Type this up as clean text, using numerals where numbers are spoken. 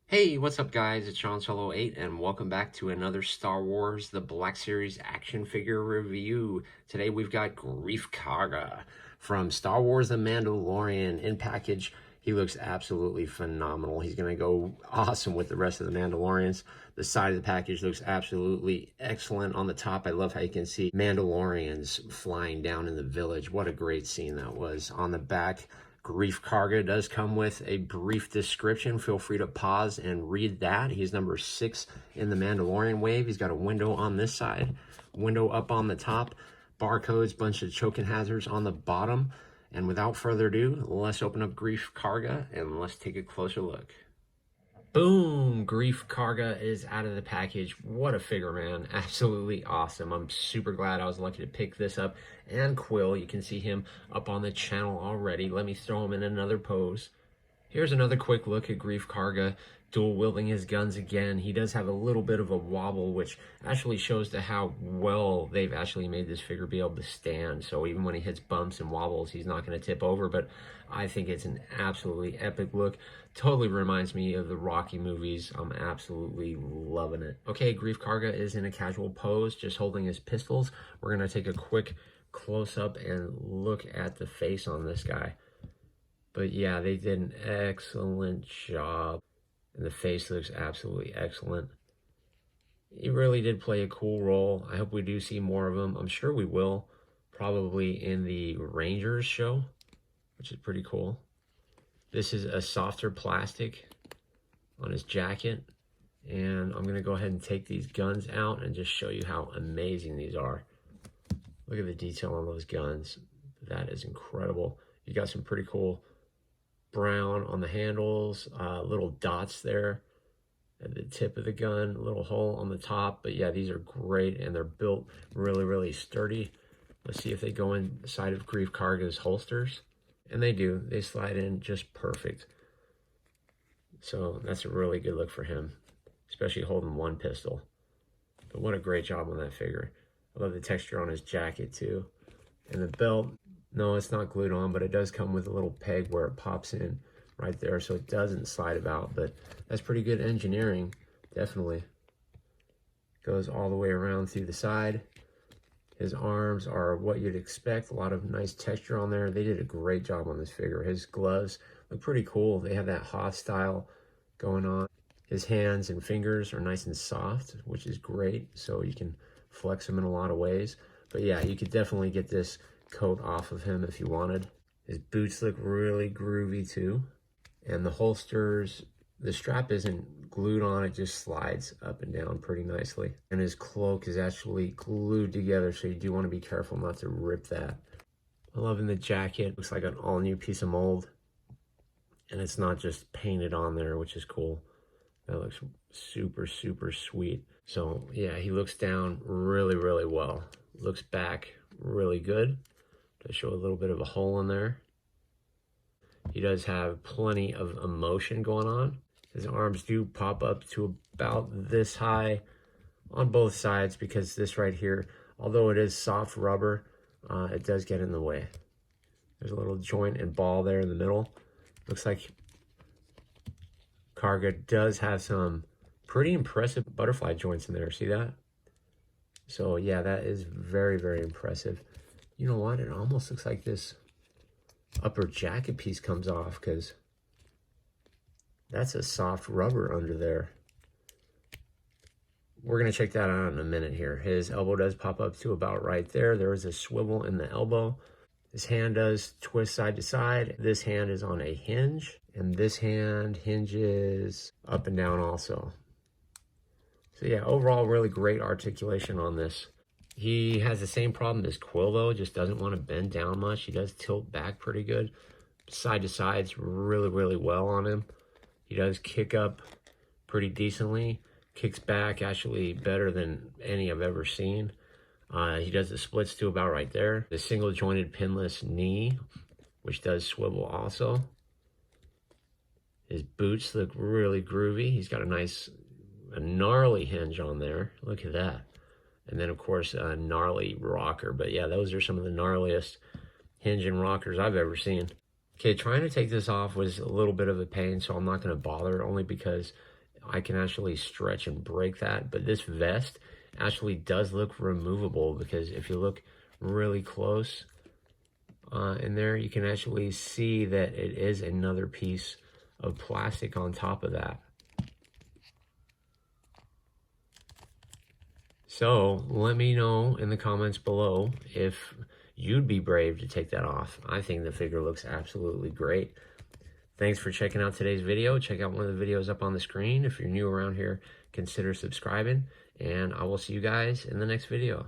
Hey, what's up guys? It's Sean Solo 8 and welcome back to another Star Wars The Black Series action figure review. Today we've got Greef Karga from Star Wars The Mandalorian in package. He looks absolutely phenomenal. He's going to go awesome with the rest of the Mandalorians. The side of the package looks absolutely excellent. On the top, I love how you can see Mandalorians flying down in the village. What a great scene that was. On the back, Greef Karga does come with a brief description. Feel free to pause and read that. He's number 6 in the Mandalorian wave. He's got a window on this side, window up on the top, barcodes, bunch of choking hazards on the bottom. And without further ado, let's open up Greef Karga and let's take a closer look. Boom! Greef Karga is out of the package. What a figure, man. Absolutely awesome. I'm super glad I was lucky to pick this up. And Quill, you can see him up on the channel already. Let me throw him in another pose. Here's another quick look at Greef Karga dual wielding his guns again. He does have a little bit of a wobble, which actually shows to how well they've actually made this figure be able to stand. So even when he hits bumps and wobbles, he's not going to tip over, but I think it's an absolutely epic look. Totally reminds me of the Rocky movies. I'm absolutely loving it. Okay, Greef Karga is in a casual pose, just holding his pistols. We're going to take a quick close-up and look at the face on this guy. But yeah, they did an excellent job. And the face looks absolutely excellent. He really did play a cool role. I hope we do see more of him. I'm sure we will. Probably in the Rangers show, which is pretty cool. This is a softer plastic on his jacket. And I'm going to go ahead and take these guns out and just show you how amazing these are. Look at the detail on those guns. That is incredible. You got some pretty cool brown on the handles, little dots there at the tip of the gun, a little hole on the top. But yeah, these are great and they're built really sturdy. Let's see if they go inside of Greef Karga's holsters. And they do. They slide in just perfect. So that's a really good look for him, especially holding one pistol. But what a great job on that figure. I love the texture on his jacket too. And the belt, no, it's not glued on, but it does come with a little peg where it pops in right there so it doesn't slide about. But that's pretty good engineering, definitely. Goes all the way around through the side. His arms are what you'd expect. A lot of nice texture on there. They did a great job on this figure. His gloves look pretty cool. They have that Hoth style going on. His hands and fingers are nice and soft, which is great. So you can flex them in a lot of ways. But yeah, you could definitely get this coat off of him if you wanted. His boots look really groovy too. And the holsters, the strap isn't glued on, it just slides up and down pretty nicely. And his cloak is actually glued together, so you do want to be careful not to rip that. I'm loving the jacket. Looks like an all new piece of mold. And it's not just painted on there, which is cool. That looks super sweet. So yeah, he looks down really well. Looks back really good. Does show a little bit of a hole in there. He does have plenty of emotion going on. His arms do pop up to about this high on both sides because this right here, although it is soft rubber, it does get in the way. There's a little joint and ball there in the middle. Looks like Karga does have some pretty impressive butterfly joints in there. See that? So yeah, that is very impressive. You know what? It almost looks like this upper jacket piece comes off because that's a soft rubber under there. We're going to check that out in a minute here. His elbow does pop up to about right there. There is a swivel in the elbow. His hand does twist side to side. This hand is on a hinge, and this hand hinges up and down also. So yeah, overall, really great articulation on this. He has the same problem as Quill, though, just doesn't want to bend down much. He does tilt back pretty good. Side to sides really well on him. He does kick up pretty decently. Kicks back actually better than any I've ever seen. He does the splits to about right there. The single jointed pinless knee, which does swivel also. His boots look really groovy. He's got a gnarly hinge on there. Look at that. And then, of course, a gnarly rocker. But yeah, those are some of the gnarliest hinge and rockers I've ever seen. Okay, trying to take this off was a little bit of a pain, so I'm not going to bother, only because I can actually stretch and break that. But this vest actually does look removable, because if you look really close in there, you can actually see that it is another piece of plastic on top of that. So let me know in the comments below if you'd be brave to take that off. I think the figure looks absolutely great. Thanks for checking out today's video. Check out one of the videos up on the screen. If you're new around here, consider subscribing, and I will see you guys in the next video.